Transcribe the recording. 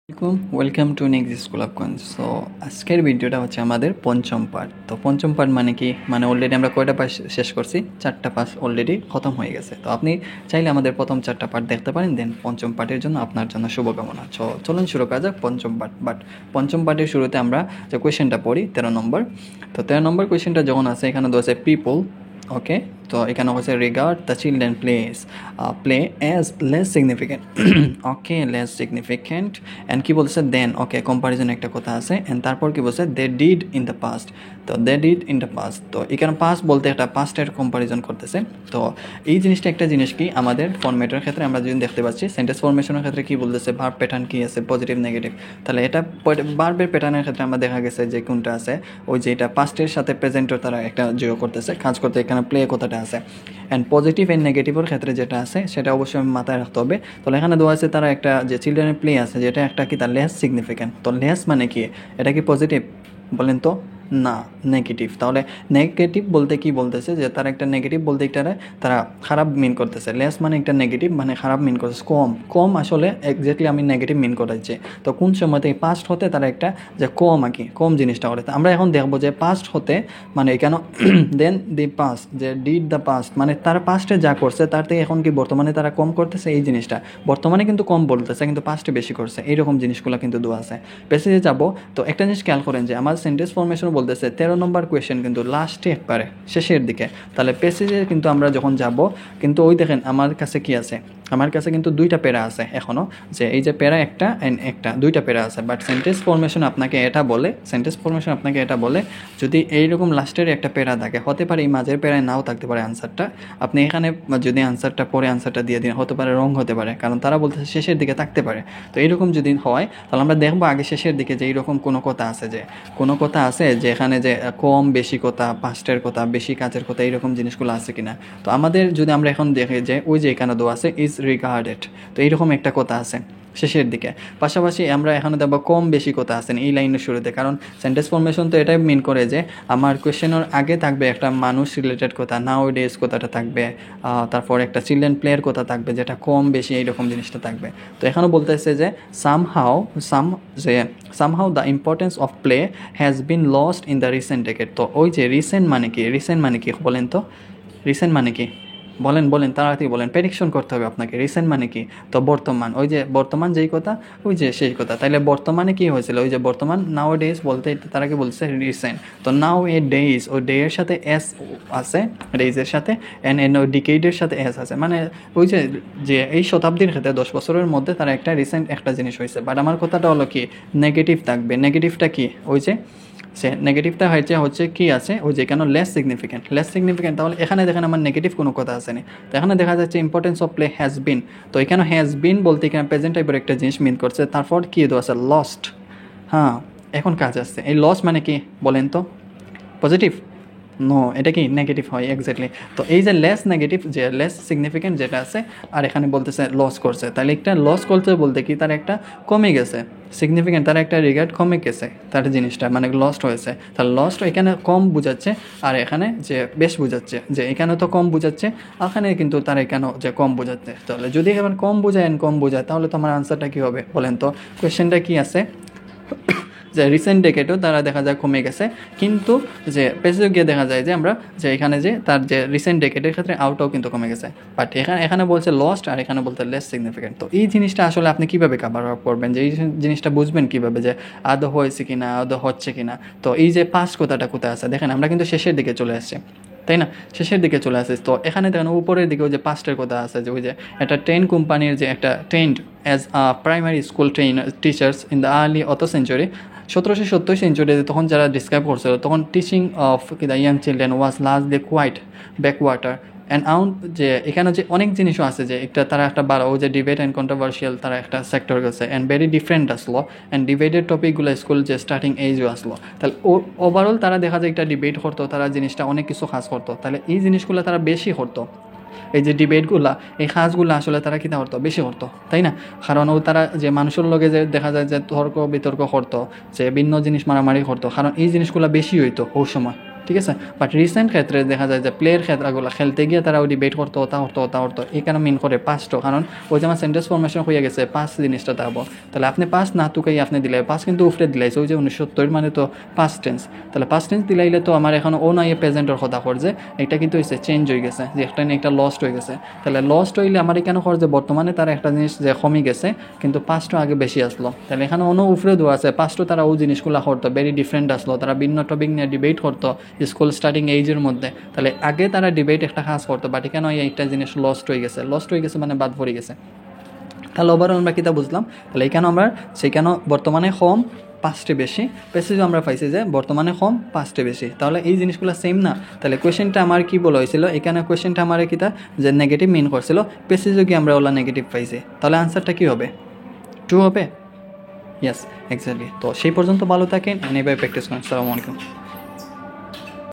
Welcome to next school of coins. So আজকের ভিডিওটা হচ্ছে আমাদের পঞ্চম পার্ট। তো পঞ্চম পার্ট মানে কি, মানে অলরেডি আমরা কয়টা পার্ট শেষ করছি? 4টা পার্ট অলরেডি খতম হয়ে গেছে। তো আপনি চাইলে আমাদের প্রথম 4টা পার্ট দেখতে পারেন, দেন পঞ্চম পার্টের জন্য আপনার জন্য শুভকামনা। সো চলুন শুরু করা যাক পঞ্চম পার্ট। বাট পঞ্চম পার্টের শুরুতে আমরা যে কোয়েশ্চেনটা পড়ি 13 নম্বর। তো 13 নম্বর কোয়েশ্চেনটা যখন আছে, এখানে তো আছে পিপল, ওকে। তো এখানে হচ্ছে regard the children play as less significant, okay, less significant. And কি বলছে দেন, ওকে, কম্পারিজন একটা কথা আছে। অ্যান্ড তারপর কি বলছে they did in the past. তো they did in the past, তো এখানে পাস্ট বলতে একটা পাস্টের কম্পারিজন করতেছে। তো এই জিনিসটা একটা জিনিস কি আমাদের ফর্মেটের ক্ষেত্রে আমরা যদি দেখতে পাচ্ছি, সেন্টেন্স ফরমেশনের ক্ষেত্রে কি বলতেছে, ভার্ব প্যাটার্ন কি আছে, পজিটিভ নেগেটিভ। তাহলে এটা ভার্বের প্যাটার্নের ক্ষেত্রে আমরা দেখা গেছে যে কোনটা আছে, ওই যে এটা পাস্টের সাথে প্রেজেন্টের তারা একটা যোগ করতেছে, কাজ করতে এখানে প্লে কথাটা আছে। অ্যান্ড পজিটিভ অ্যান্ড নেগেটিভের ক্ষেত্রে যেটা আছে সেটা অবশ্যই মাথায় রাখতে হবে। তাহলে এখানে দেওয়া আছে তারা একটা যে চিলড্রেনের প্লে আছে, যেটা একটা কি তার লেস সিগনিফিক্যান্ট। তো লেস মানে কি, এটা কি পজিটিভ বলেন তো? না, নেগেটিভ। তাহলে নেগেটিভ বলতে কি বলতেছে, যে তারা একটা নেগেটিভ বলতে একটা তারা খারাপ মিন করতেছে। লেস মানে একটা নেগেটিভ, মানে খারাপ মিন করতেছে। কম কম আসলে এক্স্যাক্টলি আমি নেগেটিভ মিন করাচ্ছি। তো কোন সময়তে পাস্ট হতে তারা একটা যে কম আর কি, কম জিনিসটা করে। আমরা এখন দেখবো যে পাস্ট হতে মানে কেন দেন দি পাস্ট, যে ডিড দ্য পাস্ট মানে তারা পাস্টে যা করছে তার থেকে এখন কি বর্তমানে তারা কম করতেছে। এই জিনিসটা বর্তমানে কিন্তু কম বলতেছে, কিন্তু পাস্টে বেশি করছে। এইরকম জিনিসগুলো কিন্তু দেওয়া আছে। পেসেজে যাবো, তো একটা জিনিস খেয়াল করেন যে আমার সেন্টেন্স ফরমেশন বলতেছে 13 নম্বর কোয়েশ্চেন কিন্তু লাস্টে একবারে শেষের দিকে। তাহলে পেসেজে কিন্তু আমরা যখন যাব, কিন্তু ওই দেখেন আমার কাছে কি আছে, আমার কাছে কিন্তু দুইটা প্যারা আছে এখনও, যে এই যে প্যারা একটা অ্যান্ড একটা, দুইটা প্যারা আছে। বাট সেন্টেন্স ফরমেশন আপনাকে এটা বলে যদি এইরকম লাস্টের একটা প্যারা থাকে, হতে পারে এই মাঝের প্যারায় নাও থাকতে পারে আনসারটা। আপনি এখানে যদি আনসারটা পরে আনসারটা দিয়ে দিন, হতে পারে রং হতে পারে, কারণ তারা বলতেছে শেষের দিকে থাকতে পারে। তো এইরকম যদি হয়, তাহলে আমরা দেখবো আগে শেষের দিকে যে এইরকম কোনো কথা আছে, যে এখানে যে কম বেশি কথা, পাস্টের কথা, বেশি কাজের কথা, এইরকম জিনিসগুলো আছে কিনা। তো আমাদের যদি আমরা এখন দেখি যে ওই যে এখানে দেওয়া আছে ইজ রিগার্ডেড, তো এইরকম একটা কথা আছে শেষের দিকে। পাশাপাশি আমরা এখানে দেখবো কম বেশি কথা আছেন এই লাইনের শুরুতে, কারণ সেন্টেন্স ফরমেশন তো এটাই মিন করে যে আমার কোয়েশ্চেনের আগে থাকবে একটা মানুষ রিলেটেড কথা, নাও ডেজ কথাটা থাকবে, তারপর একটা চিলড্রেন প্লেয়ার কথা থাকবে, যেটা কম বেশি এইরকম জিনিসটা থাকবে। তো এখানেও বলতেছে যে somehow the importance of play has been lost in the recent decade. তো ওই যে রিসেন্ট মানে কি বলেন তো? রিসেন্ট মানে কি বলেন তাড়াতাড়ি বলেন, প্রেডিকশন করতে হবে আপনাকে। রিসেন্ট মানে কি? তো বর্তমান, ওই যে বর্তমান যেই কথা, ওই যে সেই কথা। তাইলে বর্তমানে কি হয়েছিল, ওই যে বর্তমান নাও ডেজ বলতে তারা কি বলছে রিসেন্ট। তো নাও এ ডেজ, ওই ডে এর সাথে এস আছে, ডেজের সাথে, এন ওই ডিকেডের সাথে এস আছে, মানে ওই যে যে এই শতাব্দীর ক্ষেত্রে 10 বছরের মধ্যে তারা একটা রিসেন্ট একটা জিনিস হয়েছে। বাট আমার কথাটা হলো কি, নেগেটিভ থাকবে। নেগেটিভটা কি, ওই যে সে নেগেটিভটা হচ্ছে কি আছে, ওই যে কেন লেস সিগনিফিকেন্ট। তাহলে এখানে দেখেন আমার নেগেটিভ কোনো কথা আসেনি। তো এখানে দেখা যাচ্ছে importance of play has been, তো এখানে হ্যাজ বিন বলতে এখানে প্রেজেন্ট টাইপের একটা জিনিস মিন করছে। তারপর কি দেওয়া আছে, লস্ট। হ্যাঁ, এখন কাজ আসছে। এই লস মানে কি বলেন তো? পজিটিভ? নো, এটা কি নেগেটিভ হয় এক্স্যাক্টলি। তো এই যে লেস নেগেটিভ, যে লেস সিগনিফিকেন্ট যেটা আছে, আর এখানে বলতেছে লস করছে। তাহলে একটা লস করছে বলতে কি তার একটা কমে গেছে, সিগনিফিকেন্ট তার একটা রিগার্ড কমে গেছে, তার জিনিসটা মানে লস্ট হয়েছে। তাহলে লস্ট এখানে কম বুঝাচ্ছে, আর এখানে যে বেশ বুঝাচ্ছে, যে এখানে তো কম বুঝাচ্ছে, এখানে কিন্তু তার এখানে যে কম বুঝাচ্ছে। তাহলে যদি এবার কম বোঝায় তাহলে তো আমার আনসারটা কী হবে বলেন তো? কোয়েশ্চেনটা কি আছে যে রিসেন্ট ডেকেটও তারা দেখা যায় কমে গেছে, কিন্তু যে পেজে গিয়ে দেখা যায় যে আমরা যে এখানে যে তার যে রিসেন্ট ডেকেটের ক্ষেত্রে আউটও কিন্তু কমে গেছে। বাট এখানে বলছে লস্ট, আর এখানে বলতে লেস সিগনিফিকেন্ট। তো এই জিনিসটা আসলে আপনি কীভাবে কাভার আপ করবেন, যে এই জিনিসটা বুঝবেন কীভাবে, যে আদৌ হয়েছে কিনা, আদৌ হচ্ছে কিনা। তো এই যে পাস্ট কথাটা কোথায় আছে দেখেন, আমরা কিন্তু শেষের দিকে চলে আসছি, তাই না? শেষের দিকে চলে আসে। তো এখানে দেখেন উপরের দিকেও যে পাস্টের কথা আছে, যে ওই যে একটা ট্রেন কোম্পানির যে একটা trained as primary school teachers in the early century, 1770 সেঞ্চুরিতে তখন যারা ডিসক্রাইব করছিল, তখন teaching of the young children was largely quite backwater and out. যে এখানে যে অনেক জিনিসও আছে, যে একটা তারা একটা বাড়াও যে ডিবেট অ্যান্ড কন্ট্রোভার্সিয়াল তারা একটা সেক্টর গেছে, অ্যান্ড ভেরি ডিফারেন্ট আসলো, অ্যান্ড ডিবেটেড টপিকগুলো স্কুল যে স্টার্টিং এইজও আসলো। তাহলে ওভারঅল তারা দেখা যায় একটা ডিবেট করতো, তারা জিনিসটা অনেক কিছু কাজ করতো। তাহলে এই জিনিসগুলো তারা বেশি করতো, এই যে ডিবেটগুলা, এই কাজগুলো আসলে তারা কী করতো, বেশি করতো, তাই না? কারণ তারা যে মানুষের লগে যে দেখা যায় যে বিতর্ক করতো, যে ভিন্ন জিনিস মারামারি করতো, কারণ এই জিনিসগুলো বেশি হইতো ওই সময়। ঠিক আছে। বাট রিসেন্ট ক্ষেত্রে দেখা যায় যে প্লেয়ের ক্ষেত্রগুলো খেলতে গিয়ে তারা ওই ডিবেট করতো ওটা এই কারণে মিন করে পাঁচটো, কারণ ওই যে আমার সেন্টেন্স ফরমেশন হয়ে গেছে পাঁচ জিনিসটা থাকবো। তাহলে আপনি পাঁচ না তুকাই আপনি দিলে পাঁচ কিন্তু উফরে দিলাইছে, ওই যে 1970 মানে তো পাস্ট টেন্স, তাহলে পাস্ট টেন্স দিলাইলে তো আমার এখন ও নয় প্রেজেন্টের কথা করছে, এটা কিন্তু হয়েছে চেঞ্জ হয়ে গেছে, যে একটা না একটা লস্ট হয়ে গেছে। তাহলে লস্ট হইলে আমার এখানে কর যে বর্তমানে তারা একটা জিনিস যে কমে গেছে কিন্তু পাঁচটা আগে বেশি আসলো, তাহলে এখানে অন্য উফরে দেওয়া আছে পাঁচটা তারা ওই জিনিসগুলো করতো ভেরি ডিফারেন্ট আসলো, তারা ভিন্ন টপিক নিয়ে ডিবেট করতো স্কুল স্টার্টিং এইজের মধ্যে। তাহলে আগে তারা ডিবেট একটা কাজ করতো, বাট এখানে একটা জিনিস লস্ট হয়ে গেছে মানে বাদ পড়ে গেছে। তাহলে ওভারঅল আমরা কিতা বুঝলাম, তাহলে এখানে আমরা সেখানে বর্তমানে কম পাঁচটে বেশি, প্যাসেজও আমরা পাইছি যে বর্তমানে কম পাঁচটে বেশি, তাহলে এই জিনিসগুলো সেম না। তাহলে কোয়েশ্চেনটা আমার কি বলা হয়েছিল, এখানে কোয়েশ্চেনটা আমার কিতা যে নেগেটিভ মিন করছিল, প্যাসেজও কি আমরা ওলা নেগেটিভ পাইছি, তাহলে আনসারটা কী হবে, ট্রু হবে। Yes exactly. তো সেই পর্যন্ত ভালো থাকেন, এভাবে প্র্যাকটিস করেন। আসসালামু আলাইকুম।